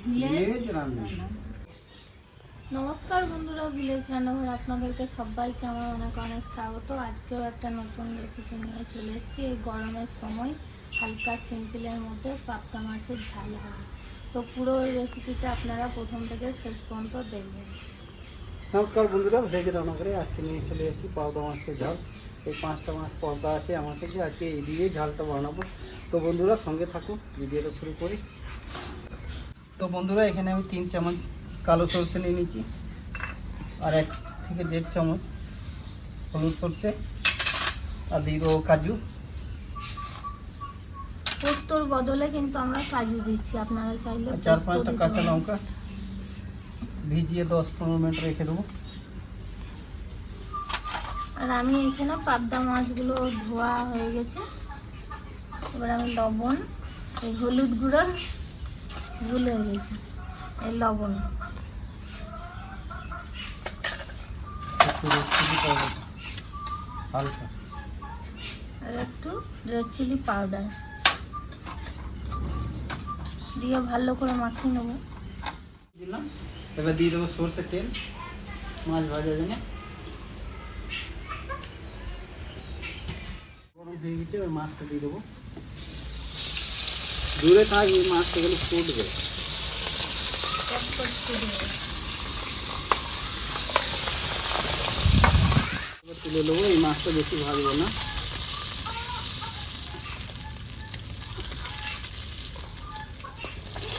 Village রান্না। নমস্কার বন্ধুরা, ভিলেজ রান্নাঘর আপনাদেরকে সবাইকে আমার অনেক অনেক স্বাগত। আজকেও একটা নতুন রেসিপি নিয়ে চলে এসেছি। এই গরমের সময় হালকা সিম্পলের মধ্যে পাবদা মাছের ঝাল হবে। তো পুরো রেসিপিটা আপনারা প্রথম থেকে শেষ পর্যন্ত দেখবেন। নমস্কার বন্ধুরা, ভিলেজ রান্নাঘরে আজকে নিয়ে চলে এসেছি পাবদা মাছের ঝাল। এই 5টা মাছ পর্দা আছে আমার কাছে, আজকে এই দিয়ে ঝালটা বানাবো। তো বন্ধুরা সঙ্গে থাকুন, ভিডিওটা শুরু করি। তো বন্ধুরা এখানে আমি 3 চামচ কালো সরষে নিয়ে নিচ্ছি, আর 1 থেকে 1.5 চামচ হলুদ সরষে, আর দিয়ে দেবো কাজু। পোস্তর বদলে কিন্তু আমরা কাজু দিচ্ছি, আপনারা চাইলে 4-5টা কাঁচা লঙ্কা ভিজিয়ে 10-15 মিনিট রেখে দেবো। আর আমি এখানে পাবদা মাছগুলো ধোয়া হয়ে গেছে। এবার আমি লবণ, এই হলুদ গুঁড়ো ভুলে গেছি, এই লবণ, একটু রেড চিলি পাউডার হালকা, আর একটু রেড চিলি পাউডার দিয়ে ভালো করে মাখিয়ে নেব। দিলাম। এবার দিয়ে দেবো সরষের তেল মাছ ভাজার জন্য। গরম হয়ে গেছে, এবার মাছটা দিয়ে দেবো। দূরে থাক, এই মাছটা গেলে ফুটবে। এবার তুলে নেবো, এই মাছটা বেশি ভাজবো না।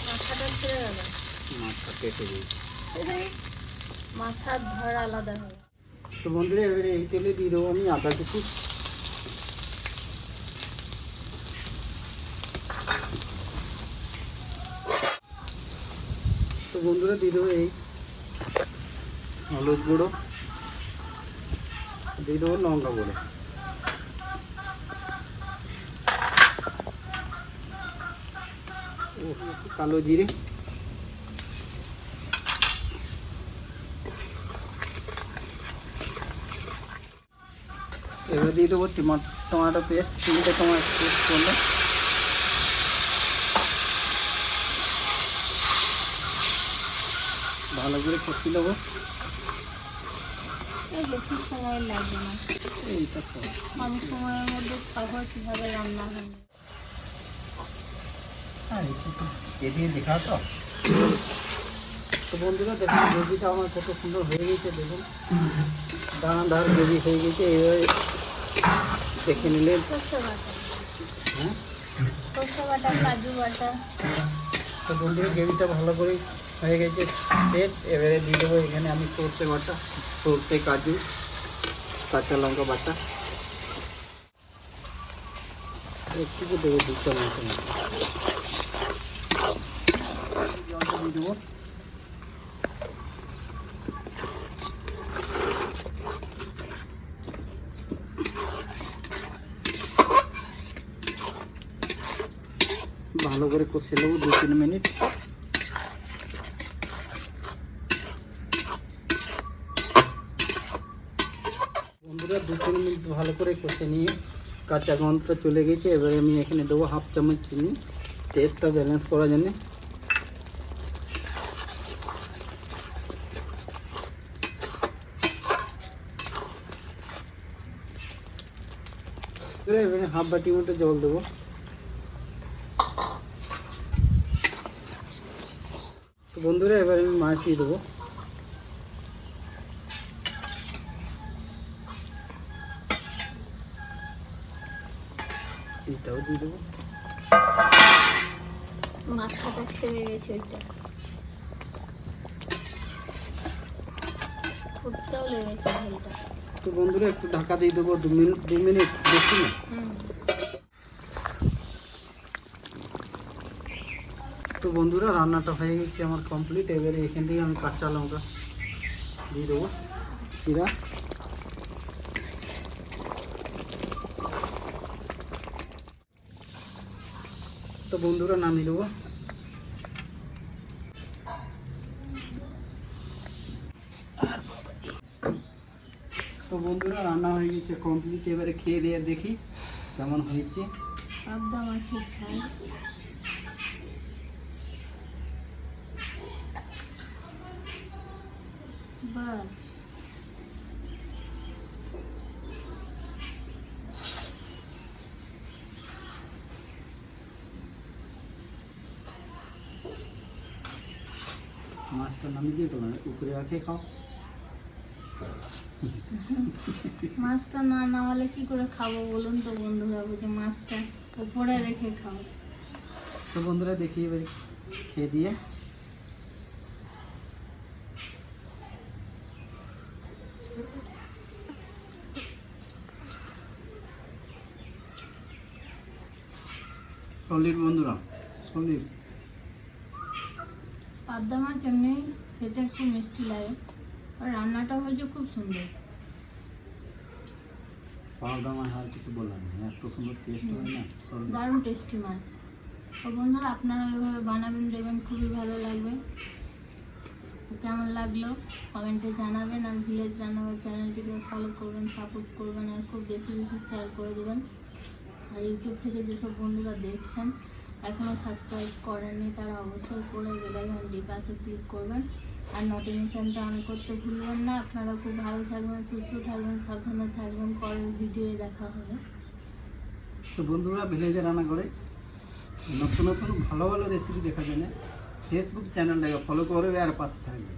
মাথাটা ছেড়ে গেল, মাছটা কেটে দিয়েছি। মাথার ধর আলাদা হবে। তো বন্ধুরা এবারে এই তেলে দিয়ে দেবো আমি আদা কুচি, তো বন্ধুরা দিয়ে দেবো এই হলুদ গুঁড়ো, দিয়ে দেবো লঙ্কা গুঁড়ো, কালো জিরে, এবার দিয়ে দেবো টমেটো পেস্ট, 3টে টমেটো পেস্ট করলে। ভালো করে কষিয়ে নেবো। বেশি সময় লাগবে না, এইটা তো কম সময়ের মধ্যে সহজভাবে রান্না হবে। হ্যাঁ, এ দিয়ে দেখা তো। তো বন্ধুরা দেখুন গ্রেভিটা আমার কত সুন্দর হয়ে গেছে, দেখুন দানাদার গ্রেভি হয়ে গেছে। এবারে দেখে নিলে সর্ষে বাটা, হ্যাঁ, সর্ষে বাটা, কাজু বাটা। তো বন্ধুরা গ্রেভিটা ভালো করে হয়ে গেছে সেট। এবারে দিয়ে দেবো এখানে আমি সর্ষে বাটা, সর্ষে, কাজু, কাঁচা লঙ্কা বাটা, একটু দেবো 2 চামচ মতো। জলটা দিয়ে দেবো। ভালো করে কষিয়ে নেবো 2-3 মিনিট। বন্ধুরা 2-3 মিনিট ভালো করে কষে নিয়ে কাঁচা গন্ধটা চলে গেছে। এবারে আমি এখানে দেবো 1/2 চামচ চিনি, টেস্টটা ব্যালেন্স করার জন্য। এবারে 1/2 বাটি মতো জল দেবো। তো বন্ধুরা এবারে আমি মাছ দিয়ে দেবো। এটাও দিয়ে দেবো। মাথাটা ছেড়ে গেছে, ওইটা ফুটতেও লেগেছে ঝোলটা। তো বন্ধুরা একটু ঢাকা দিয়ে দেবো 2 মিনিট, বেশি না। তো বন্ধুরা রান্নাটা হয়ে গেছে আমার কমপ্লিট। এবারে এখান থেকে আমি কাঁচা লঙ্কা দিয়ে দেবো চিরা। তো বন্ধুরা নামিয়ে দেবো। তো বন্ধুরা রান্না হয়ে গেছে কমপ্লিট। এবারে খেয়ে দিয়ে দেখি কেমন হয়েছে। পাবদা মাছের ঝাল বাস। মাছটা নামিয়ে দিয়ে গেলাম, উপরে রাখে খাও। মাছটা না নামালে কি করে খাবো বলুন তো বন্ধুরা, বুঝে মাছটা উপরে রেখে খাও। তো বন্ধুরা দেখি এবার খেয়ে দিয়ে। সলিড বন্ধুরা, সলিড। পাবদা মাছ এমনি খেতে খুব মিষ্টি লাগে, আর রান্নাটা হয়েছে খুব সুন্দর। পাউডার মাছ আর কিছু বললাম না, এত সুন্দর টেস্ট হয় না সলিড। দারুণ টেস্টি মাছ। তো বন্ধুরা আপনারা এভাবে বানাবেন, দেখবেন খুবই ভালো লাগবে। কেমন লাগলো কমেন্টে জানাবেন, আর ভিলেজ রান্নাঘর চ্যানেলটিকে ফলো করবেন, সাপোর্ট করবেন, আর খুব বেশি বেশি শেয়ার করে দেবেন। আর ইউটিউব থেকে যেসব বন্ধুরা দেখছেন এখনও সাবস্ক্রাইব করেননি তারা অবশ্যই করে বেল আইকনটি পাশে ক্লিক করবেন, আর নোটিফিকেশানটা অন করতে ভুলবেন না। আপনারা খুব ভালো থাকবেন, সুস্থ থাকবেন, সাবধানে থাকবেন। পরের ভিডিওয়ে দেখা হবে। তো বন্ধুরা ভিলেজে রান্না করে নতুন নতুন ভালো ভালো রেসিপি দেখার জন্য ফেসবুক চ্যানেলটাকে ফলো করবে আর পাশে থাকবে।